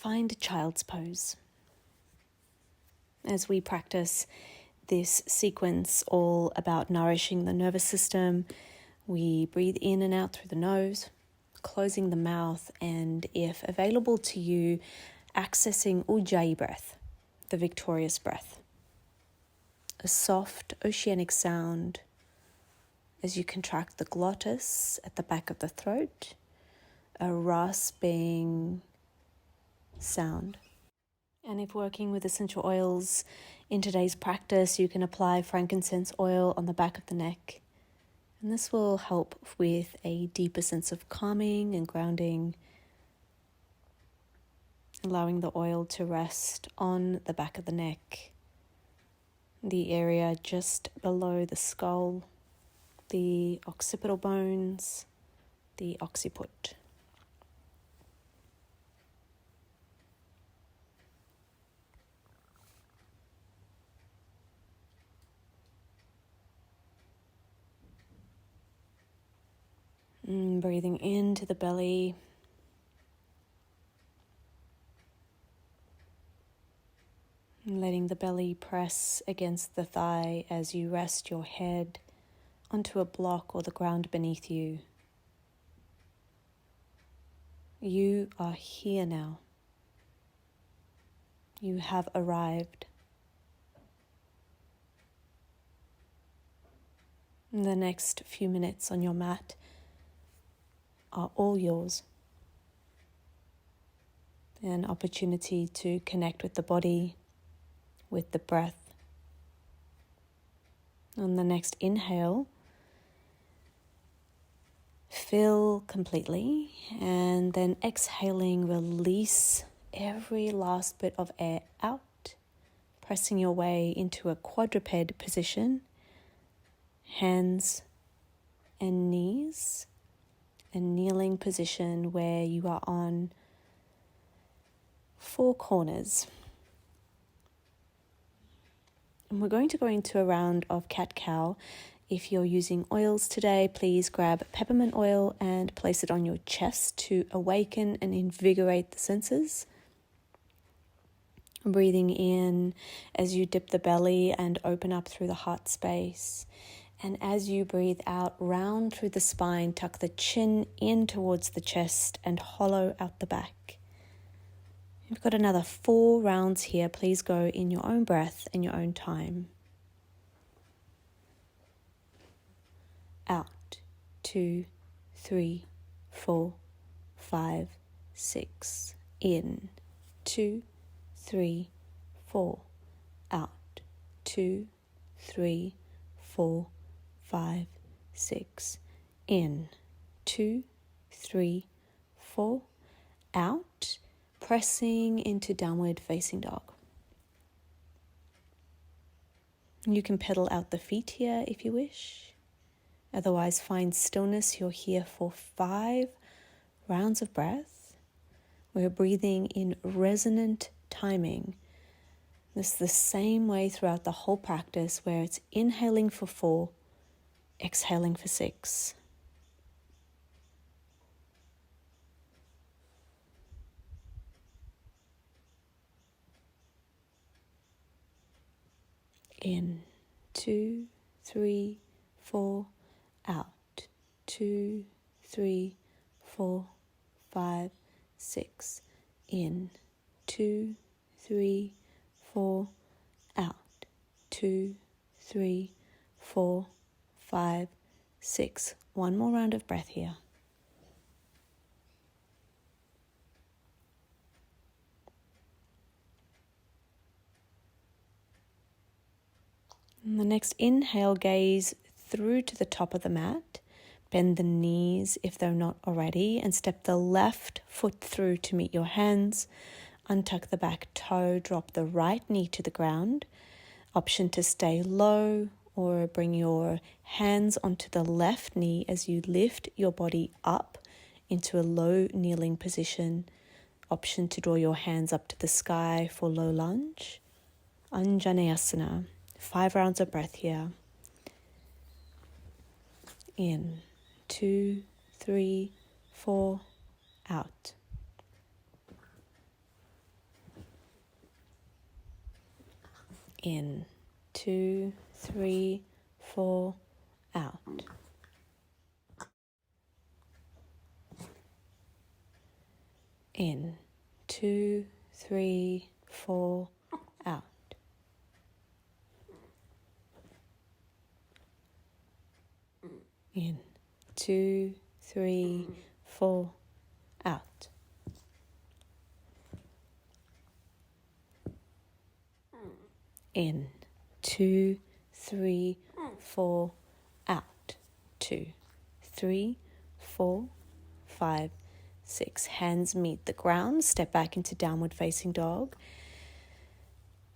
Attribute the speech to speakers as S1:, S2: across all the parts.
S1: find child's pose. As we practice this sequence all about nourishing the nervous system, we breathe in and out through the nose, closing the mouth, and if available to you, accessing Ujjayi breath, the victorious breath. A soft oceanic sound as you contract the glottis at the back of the throat, a rasping sound. And if working with essential oils in today's practice, you can apply frankincense oil on the back of the neck. And this will help with a deeper sense of calming and grounding, allowing the oil to rest on the back of the neck, the area just below the skull, the occipital bones, the occiput. Breathing into the belly. Letting the belly press against the thigh as you rest your head onto a block or the ground beneath you. You are here now. You have arrived. The next few minutes on your mat are all yours. An opportunity to connect with the body, with the breath. On the next inhale, fill completely, and then exhaling, release every last bit of air out, pressing your way into a quadruped position, hands and knees, a kneeling position where you are on four corners. And we're going to go into a round of cat-cow. If you're using oils today, please grab peppermint oil and place it on your chest to awaken and invigorate the senses. Breathing in as you dip the belly and open up through the heart space. And as you breathe out, round through the spine, tuck the chin in towards the chest and hollow out the back. You've got another 4 rounds here. Please go in your own breath and your own time. Out, 2, 3, 4, 5, 6. In, 2, 3, 4. Out, 2, 3, 4, 5, 6. In, 2, 3, 4. Out, pressing into downward facing dog. You can pedal out the feet here if you wish. Otherwise, find stillness. You're here for 5 rounds of breath. We're breathing in resonant timing. This is the same way throughout the whole practice, where it's inhaling for 4, exhaling for 6. In, 2, 3, 4. Out, 2, 3, 4, 5, 6. In, 2, 3, 4. Out, 2, 3, 4, 5, 6. One more round of breath here. And the next inhale, gaze through to the top of the mat. Bend the knees if they're not already, and step the left foot through to meet your hands. Untuck the back toe, drop the right knee to the ground. Option to stay low or bring your hands onto the left knee as you lift your body up into a low kneeling position. Option to draw your hands up to the sky for low lunge. Anjaneyasana. 5 rounds of breath here. In, 2, 3, 4, out. In, 2, 3, 4, out. In, 2, 3, 4, out. In, 2, 3, 4, out. In, 2, 3, 4, out. 2, 3, 4, 5, 6. Hands meet the ground. Step back into downward facing dog.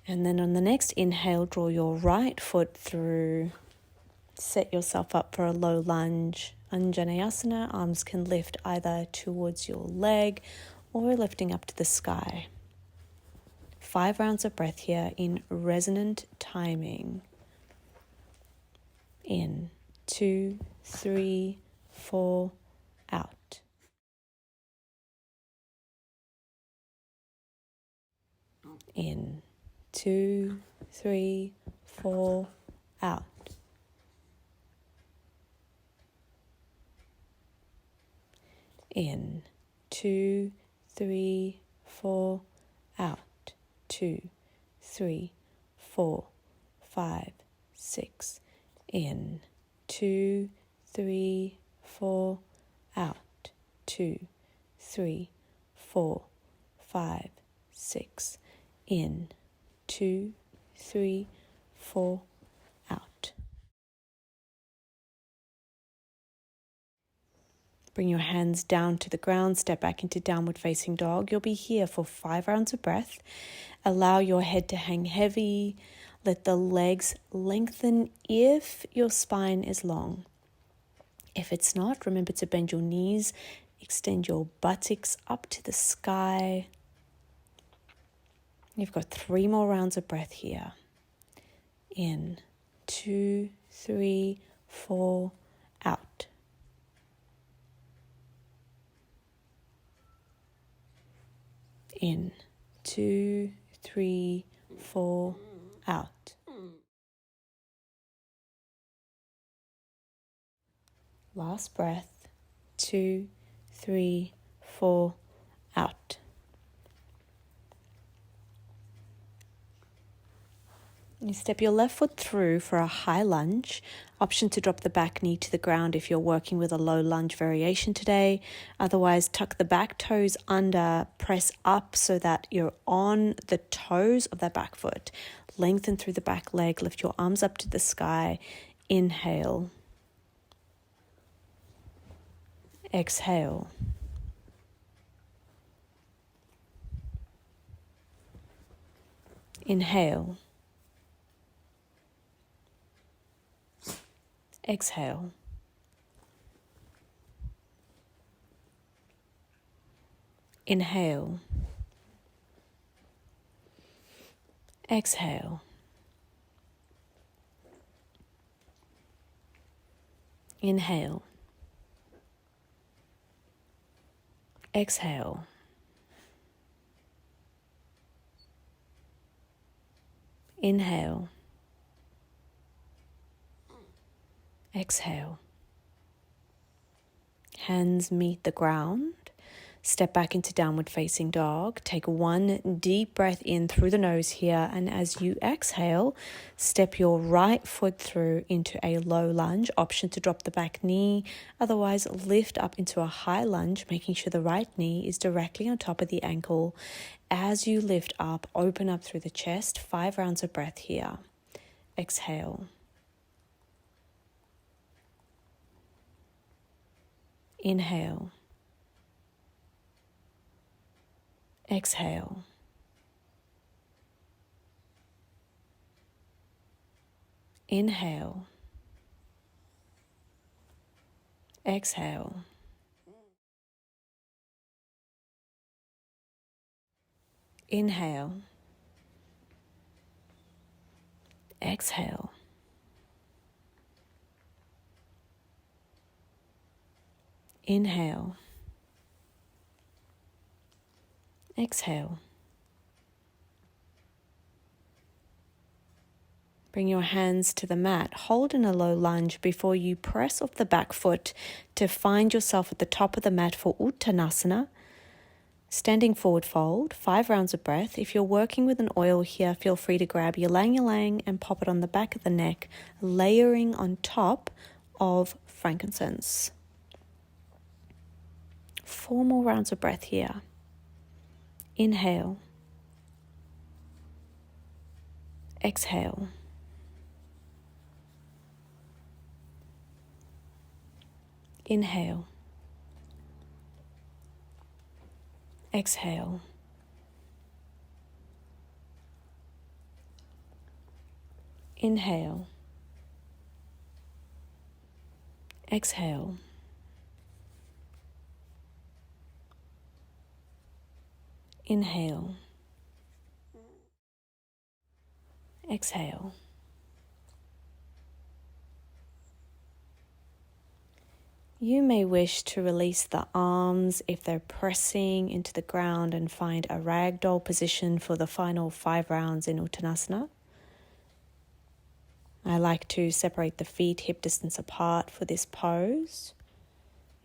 S1: And then on the next inhale, draw your right foot through. Set yourself up for a low lunge. Anjaneyasana. Arms can lift either towards your leg or lifting up to the sky. 5 rounds of breath here in resonant timing. In, 2, 3, 4, out. In, 2, 3, 4, out. In, 2, 3, 4, out. 2, 3, 4, 5, 6. In, 2, 3, 4, out. 2, 3, 4, 5, 6. In, 2, 3, 4, out. Bring your hands down to the ground, step back into downward facing dog. You'll be here for 5 rounds of breath. Allow your head to hang heavy. Let the legs lengthen if your spine is long. If it's not, remember to bend your knees, extend your buttocks up to the sky. You've got 3 more rounds of breath here. In, 2, 3, 4, out. In, 2, 3, 4, out. Last breath, 2, 3, 4, out. You step your left foot through for a high lunge. Option to drop the back knee to the ground if you're working with a low lunge variation today. Otherwise, tuck the back toes under, press up so that you're on the toes of that back foot. Lengthen through the back leg, lift your arms up to the sky. Inhale. Exhale. Inhale. Exhale. Inhale. Exhale. Inhale. Exhale. Inhale. Exhale. Hands meet the ground. Step back into downward facing dog. Take 1 deep breath in through the nose here. And as you exhale, step your right foot through into a low lunge. Option to drop the back knee. Otherwise, lift up into a high lunge, making sure the right knee is directly on top of the ankle. As you lift up, open up through the chest. 5 rounds of breath here. Exhale. Inhale. Exhale. Inhale. Exhale. Inhale. Exhale. Inhale. Exhale. Bring your hands to the mat. Hold in a low lunge before you press off the back foot to find yourself at the top of the mat for Uttanasana. Standing forward fold, 5 rounds of breath. If you're working with an oil here, feel free to grab your lang ylang and pop it on the back of the neck, layering on top of frankincense. 4 more rounds of breath here. Inhale. Exhale. Inhale. Exhale. Inhale. Exhale. Inhale. Exhale. You may wish to release the arms if they're pressing into the ground and find a ragdoll position for the final 5 rounds in Uttanasana. I like to separate the feet hip distance apart for this pose.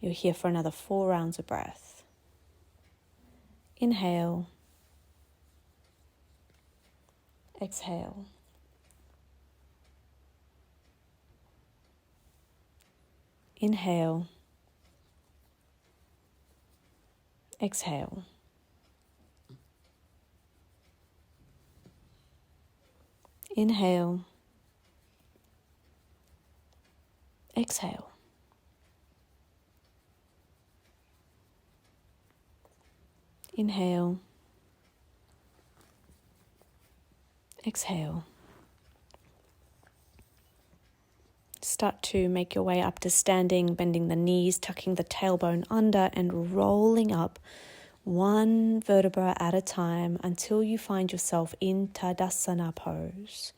S1: You're here for another 4 rounds of breath. Inhale. Exhale. Inhale. Exhale. Inhale. Exhale. Inhale. Exhale. Start to make your way up to standing, bending the knees, tucking the tailbone under and rolling up one vertebra at a time until you find yourself in Tadasana pose.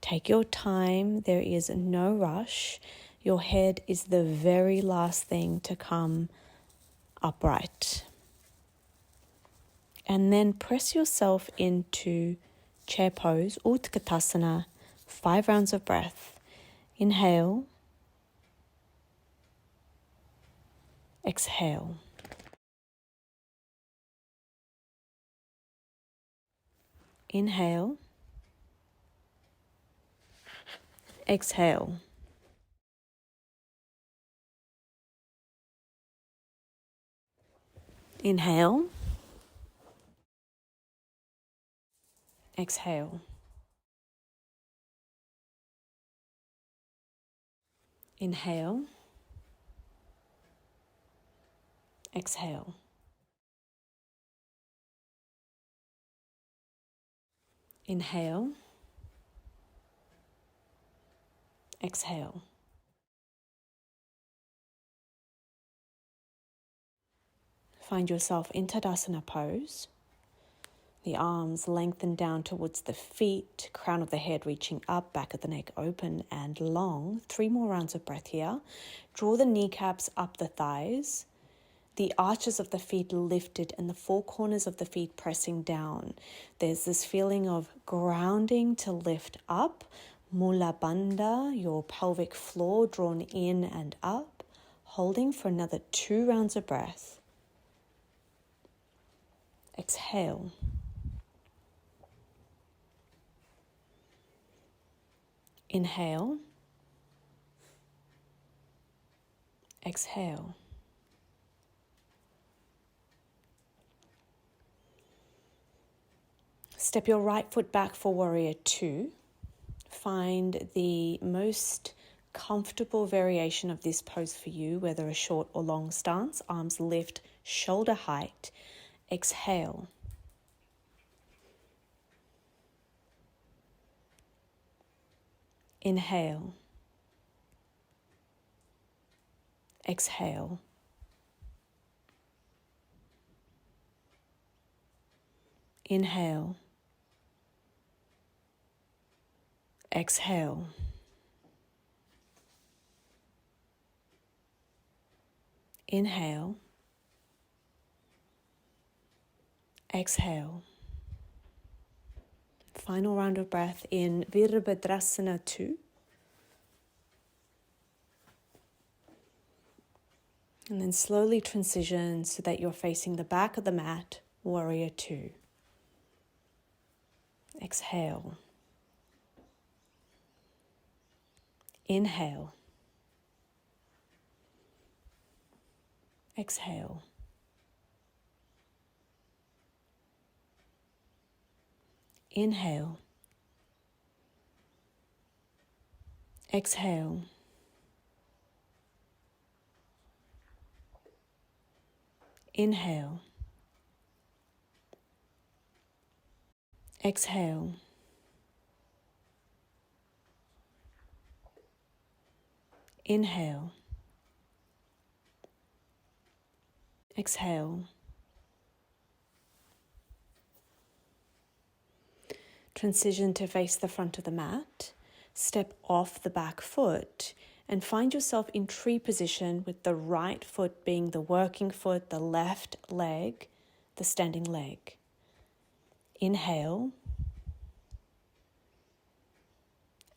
S1: Take your time, there is no rush. Your head is the very last thing to come upright. And then press yourself into chair pose, Utkatasana, 5 rounds of breath. Inhale. Exhale. Inhale. Exhale. Inhale. Exhale. Inhale. Exhale. Inhale. Exhale. Find yourself in Tadasana pose. The arms lengthen down towards the feet, crown of the head reaching up, back of the neck open and long. 3 more rounds of breath here. Draw the kneecaps up the thighs. The arches of the feet lifted and the 4 corners of the feet pressing down. There's this feeling of grounding to lift up. Mula Bandha, your pelvic floor drawn in and up. Holding for another 2 rounds of breath. Exhale. Inhale. Exhale. Step your right foot back for warrior 2. Find the most comfortable variation of this pose for you, whether a short or long stance. Arms lift, shoulder height. Exhale. Inhale. Exhale. Inhale. Exhale. Inhale. Exhale. Final round of breath in Virabhadrasana 2. And then slowly transition so that you're facing the back of the mat, Warrior 2. Exhale. Inhale. Exhale. Inhale. Exhale. Inhale. Exhale. Inhale. Exhale. Transition to face the front of the mat. Step off the back foot and find yourself in tree position with the right foot being the working foot, the left leg, the standing leg. Inhale.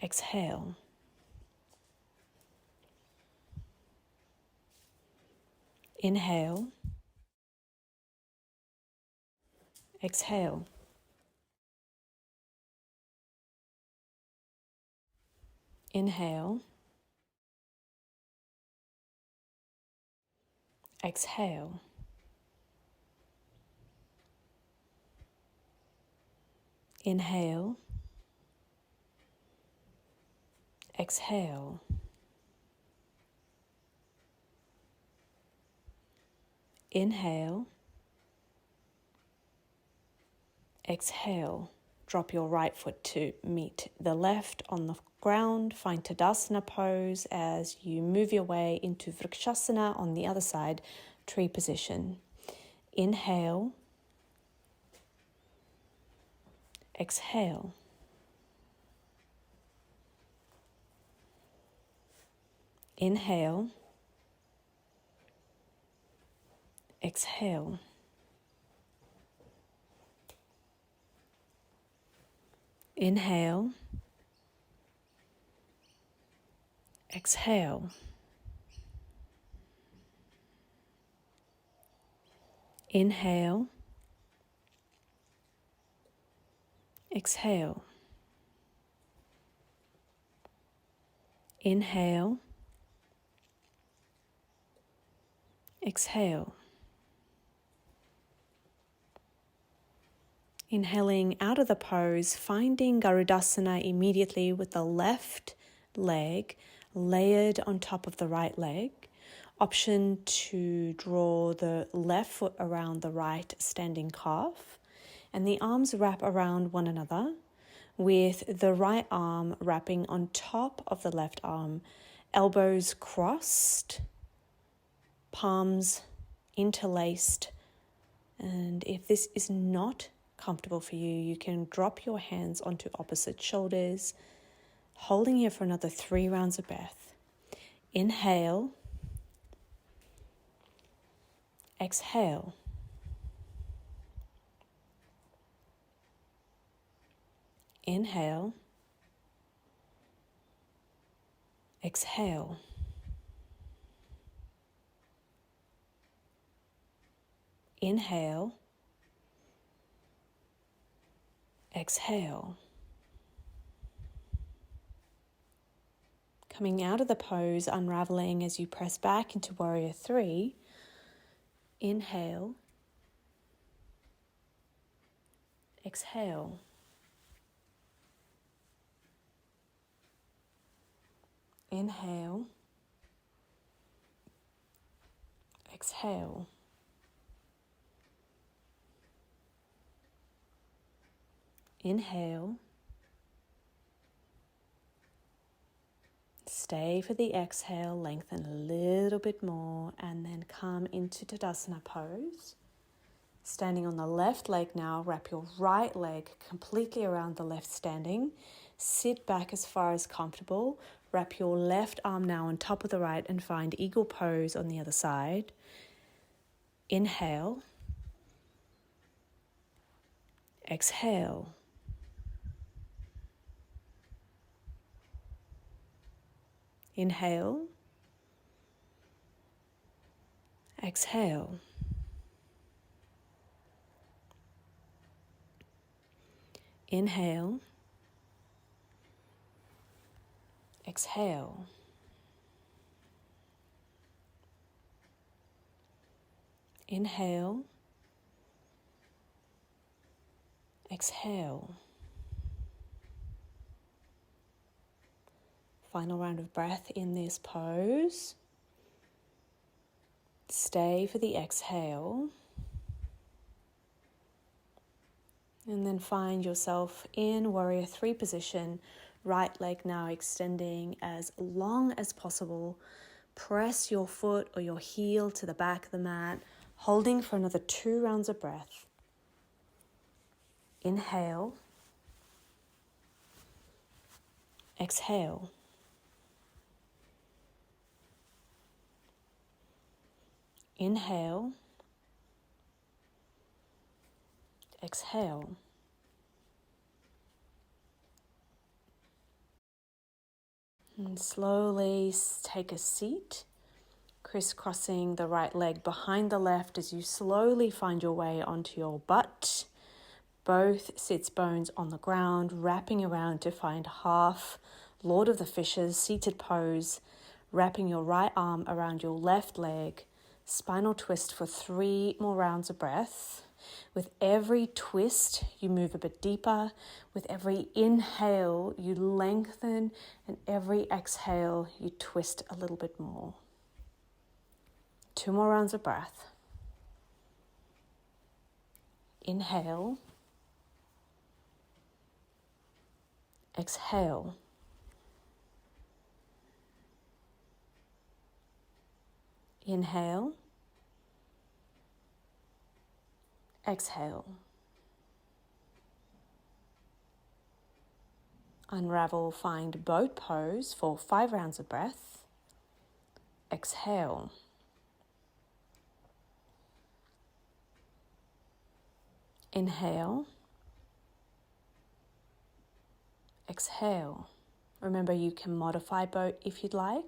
S1: Exhale. Inhale. Exhale. Inhale. Exhale. Inhale. Exhale. Inhale. Exhale. Drop your right foot to meet the left on the ground. Find Tadasana pose as you move your way into Vrikshasana on the other side, tree position. Inhale. Exhale. Inhale. Exhale. Inhale. Exhale. Inhale. Exhale. Inhale. Exhale. Inhaling out of the pose, finding Garudasana immediately with the left leg layered on top of the right leg. Option to draw the left foot around the right standing calf, and the arms wrap around one another with the right arm wrapping on top of the left arm, elbows crossed, palms interlaced. And if this is not comfortable for you, you can drop your hands onto opposite shoulders, holding here for another 3 rounds of breath. Inhale. Exhale. Inhale. Exhale. Inhale. Exhale. Coming out of the pose, unraveling as you press back into Warrior 3. Inhale. Exhale. Inhale. Exhale. Inhale. Stay for the exhale, lengthen a little bit more, and then come into Tadasana pose. Standing on the left leg now, wrap your right leg completely around the left standing. Sit back as far as comfortable. Wrap your left arm now on top of the right and find eagle pose on the other side. Inhale. Exhale. Inhale. Exhale. Inhale. Exhale. Inhale. Exhale. Final round of breath in this pose. Stay for the exhale. And then find yourself in Warrior 3 position. Right leg now extending as long as possible. Press your foot or your heel to the back of the mat, holding for another 2 rounds of breath. Inhale. Exhale. Inhale. Exhale. And slowly take a seat, crisscrossing the right leg behind the left as you slowly find your way onto your butt. Both sits bones on the ground, wrapping around to find half Lord of the Fishes seated pose, wrapping your right arm around your left leg, spinal twist for 3 more rounds of breath. With every twist, you move a bit deeper. With every inhale, you lengthen, and every exhale, you twist a little bit more. 2 more rounds of breath. Inhale. Exhale. Inhale. Exhale. Unravel, find boat pose for 5 rounds of breath. Exhale. Inhale. Exhale. Remember, you can modify boat if you'd like.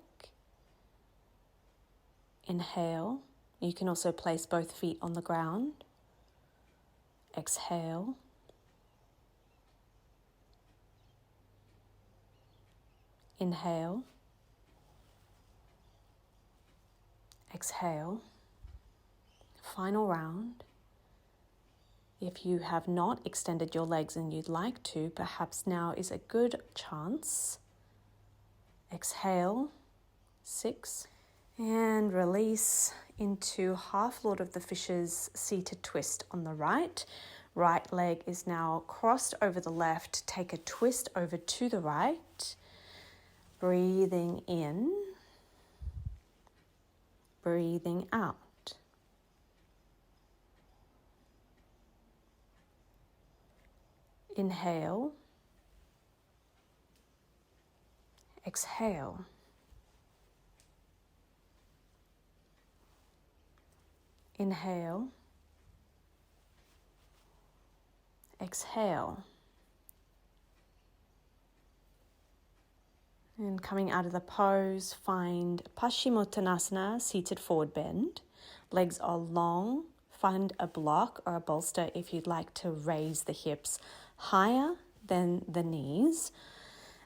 S1: Inhale. You can also place both feet on the ground. Exhale. Inhale. Exhale. Final round. If you have not extended your legs and you'd like to, perhaps now is a good chance. Exhale. 6. And release into half Lord of the Fishes seated twist on the right. Right leg is now crossed over the left. Take a twist over to the right. Breathing in. Breathing out. Inhale. Exhale. Inhale. Exhale. And coming out of the pose, find Paschimottanasana, seated forward bend. Legs are long. Find a block or a bolster if you'd like to raise the hips higher than the knees.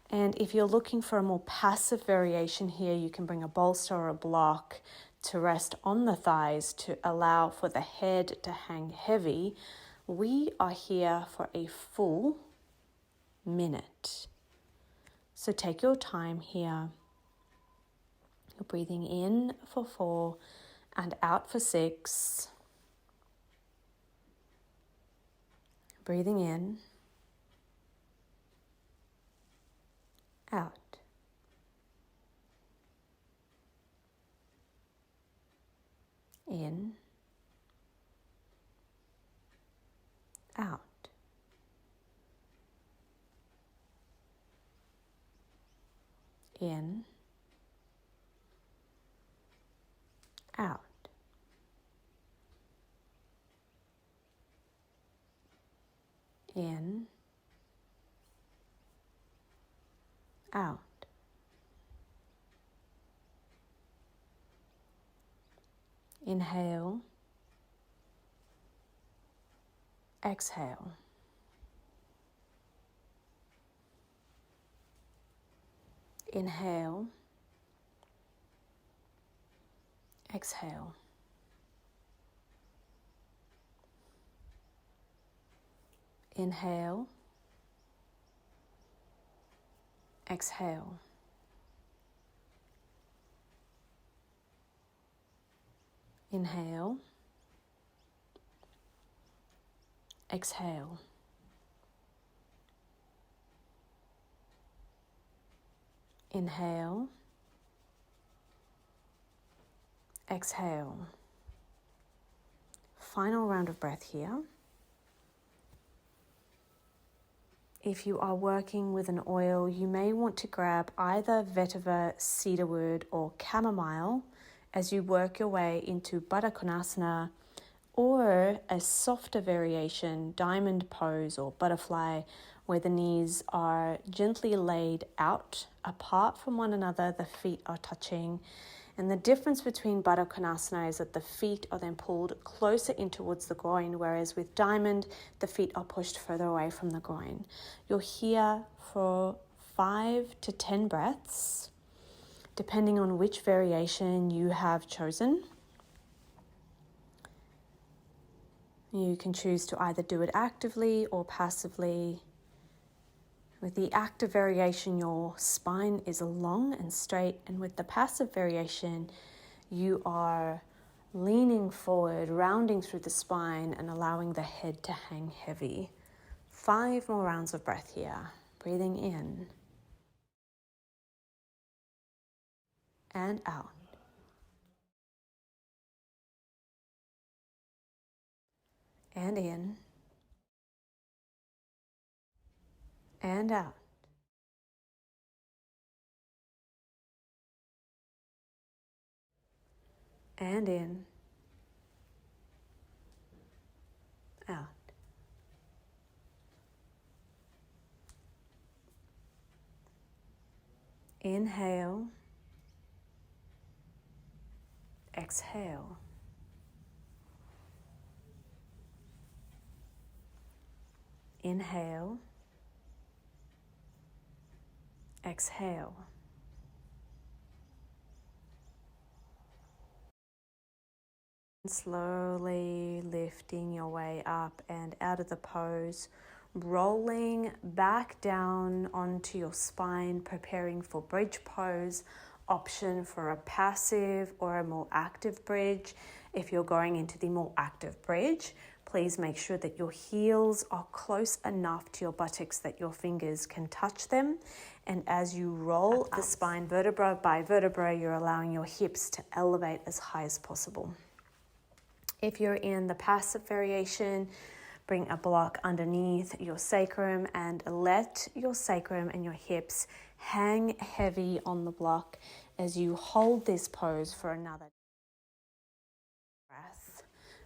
S1: And if you're looking for a more passive variation here, you can bring a bolster or a block to rest on the thighs to allow for the head to hang heavy. We are here for a full minute. So take your time here. You're breathing in for 4 and out for 6. Breathing in, out. In, out. In, out. In, out. Inhale. Exhale. Inhale. Exhale. Inhale. Exhale. Inhale. Exhale. Inhale. Exhale. Final round of breath here. If you are working with an oil, you may want to grab either vetiver, cedarwood, or chamomile as you work your way into Baddha Konasana, or a softer variation, diamond pose or butterfly, where the knees are gently laid out apart from one another, the feet are touching. And the difference between Baddha Konasana is that the feet are then pulled closer in towards the groin, whereas with diamond, the feet are pushed further away from the groin. You're here for 5 to 10 breaths, depending on which variation you have chosen. You can choose to either do it actively or passively. With the active variation, your spine is long and straight, and with the passive variation, you are leaning forward, rounding through the spine and allowing the head to hang heavy. 5 more rounds of breath here. Breathing in and out. And in and out. And in, out. Inhale, exhale. Inhale, exhale. Slowly lifting your way up and out of the pose, rolling back down onto your spine, preparing for bridge pose. Option for a passive or a more active bridge. If you're going into the more active bridge, please make sure that your heels are close enough to your buttocks that your fingers can touch them. And as you roll up the spine vertebra by vertebra, you're allowing your hips to elevate as high as possible. If you're in the passive variation, bring a block underneath your sacrum and let your sacrum and your hips hang heavy on the block as you hold this pose for another breath.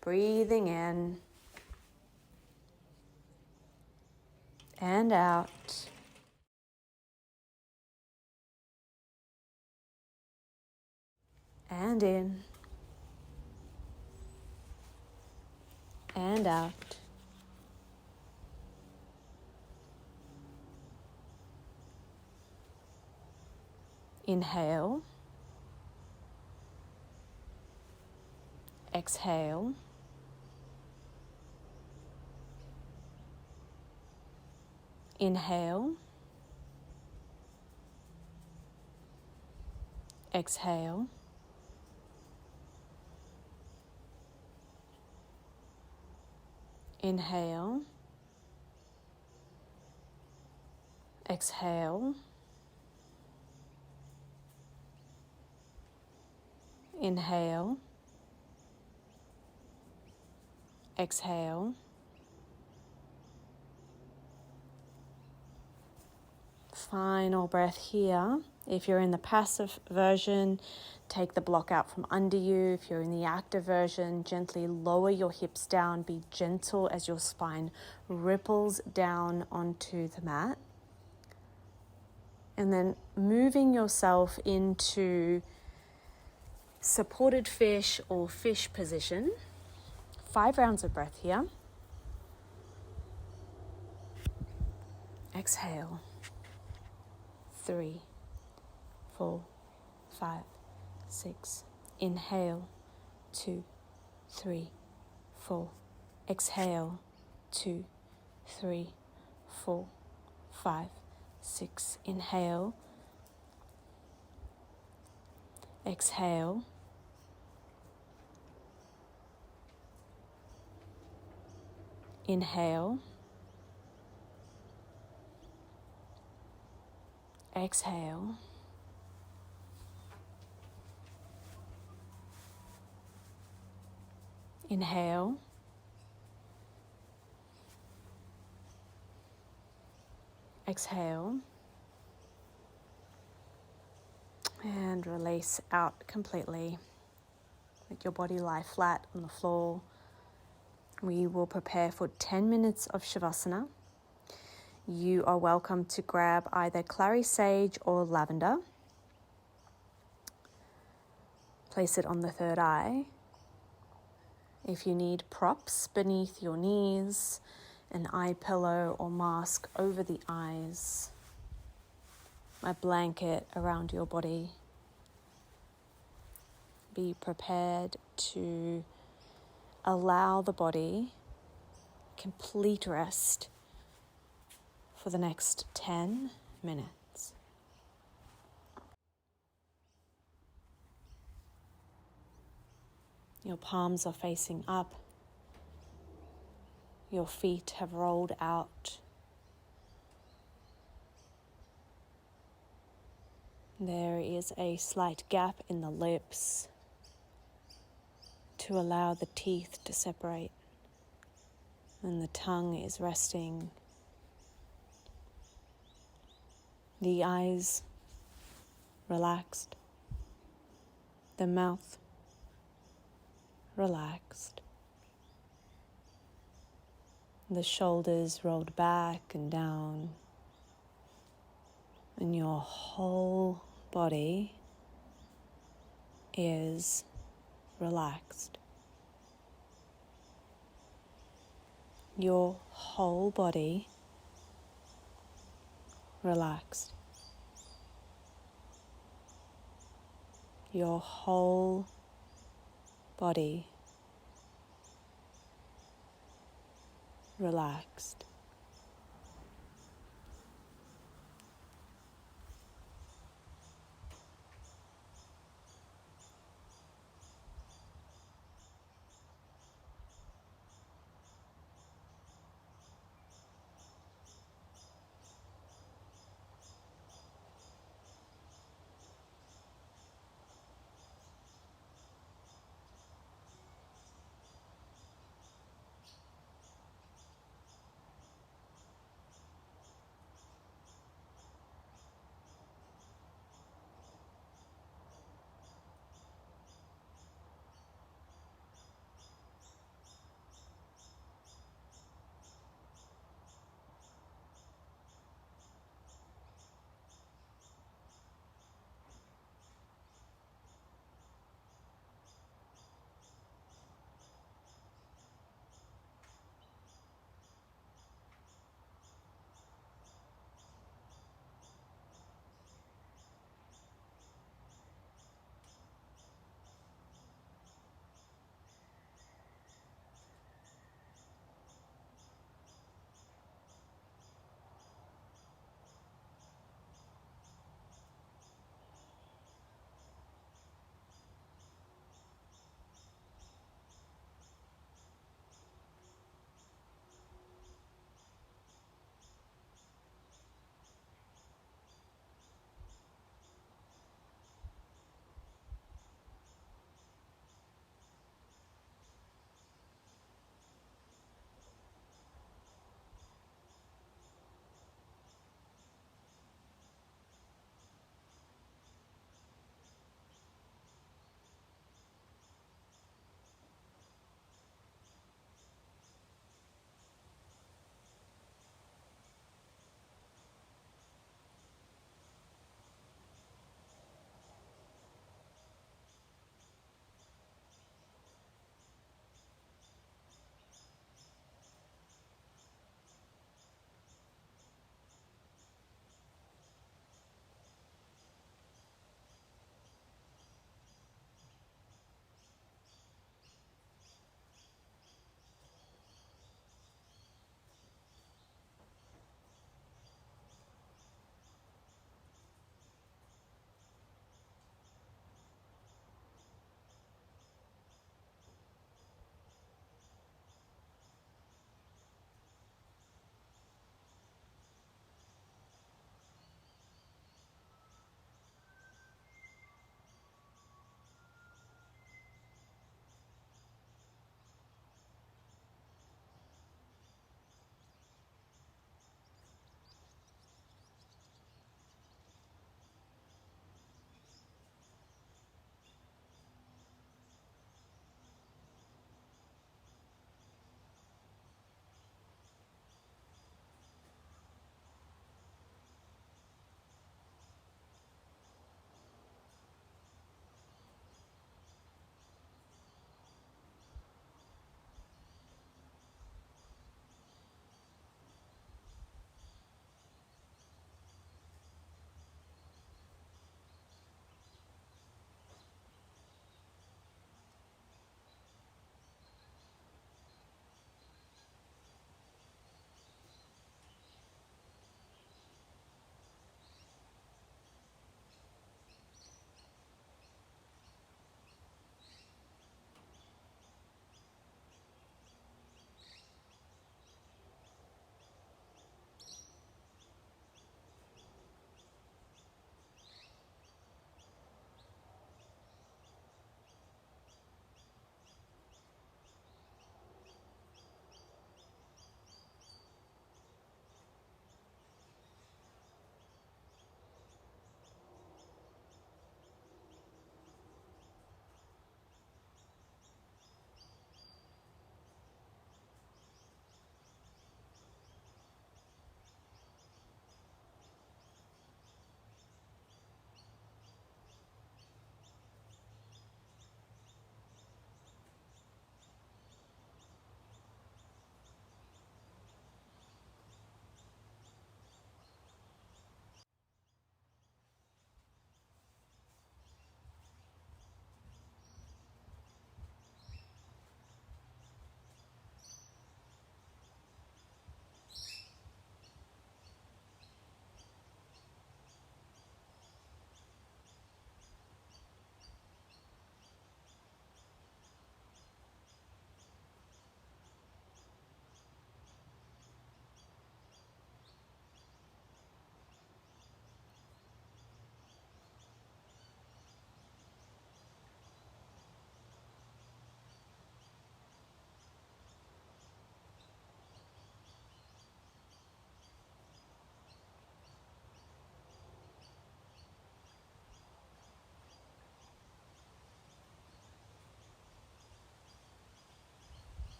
S1: Breathing in and out. And in and out. Inhale, exhale, inhale, exhale, inhale, exhale, inhale, exhale. Final breath here. If you're in the passive version, take the block out from under you. If you're in the active version, gently lower your hips down. Be gentle as your spine ripples down onto the mat. And then moving yourself into supported fish or fish position. 5 rounds of breath here. Exhale. 3, 4, 5, 6. Inhale. 2, 3, 4. Exhale. 2, 3, 4, 5, 6. Inhale. Exhale. Inhale. Exhale. Inhale. Exhale. And release out completely. Let your body lie flat on the floor. We will prepare for 10 minutes of Shavasana. You are welcome to grab either clary sage or lavender. Place it on the third eye. If you need props beneath your knees, an eye pillow or mask over the eyes, a blanket around your body, be prepared to allow the body complete rest for the next 10 minutes. Your palms are facing up. Your feet have rolled out. There is a slight gap in the lips to allow the teeth to separate, and the tongue is resting. The eyes relaxed, the mouth relaxed, the shoulders rolled back and down, and your whole body is relaxed. Your whole body relaxed. Your whole body relaxed.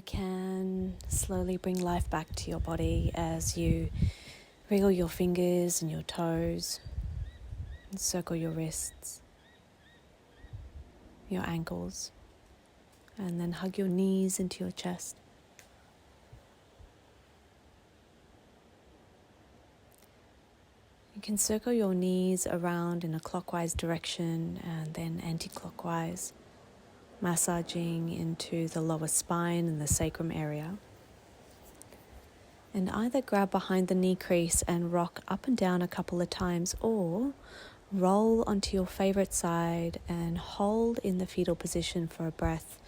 S1: you can slowly bring life back to your body as you wriggle your fingers and your toes, and circle your wrists, your ankles, and then hug your knees into your chest. You can circle your knees around in a clockwise direction and then anti-clockwise, massaging into the lower spine and the sacrum area. And either grab behind the knee crease and rock up and down a couple of times, or roll onto your favorite side and hold in the fetal position for a breath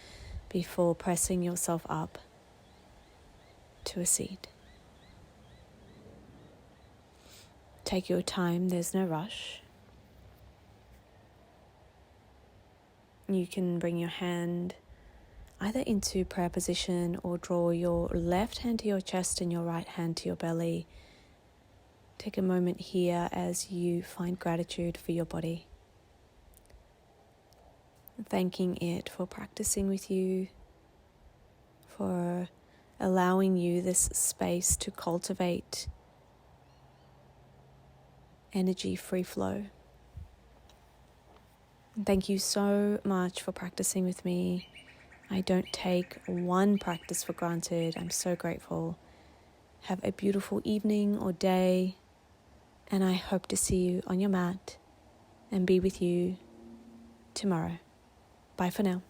S1: before pressing yourself up to a seat. Take your time, there's no rush. You can bring your hand either into prayer position or draw your left hand to your chest and your right hand to your belly. Take a moment here as you find gratitude for your body, thanking it for practicing with you, for allowing you this space to cultivate energy free flow. Thank you so much for practicing with me. I don't take one practice for granted. I'm so grateful. Have a beautiful evening or day, and I hope to see you on your mat and be with you tomorrow. Bye for now.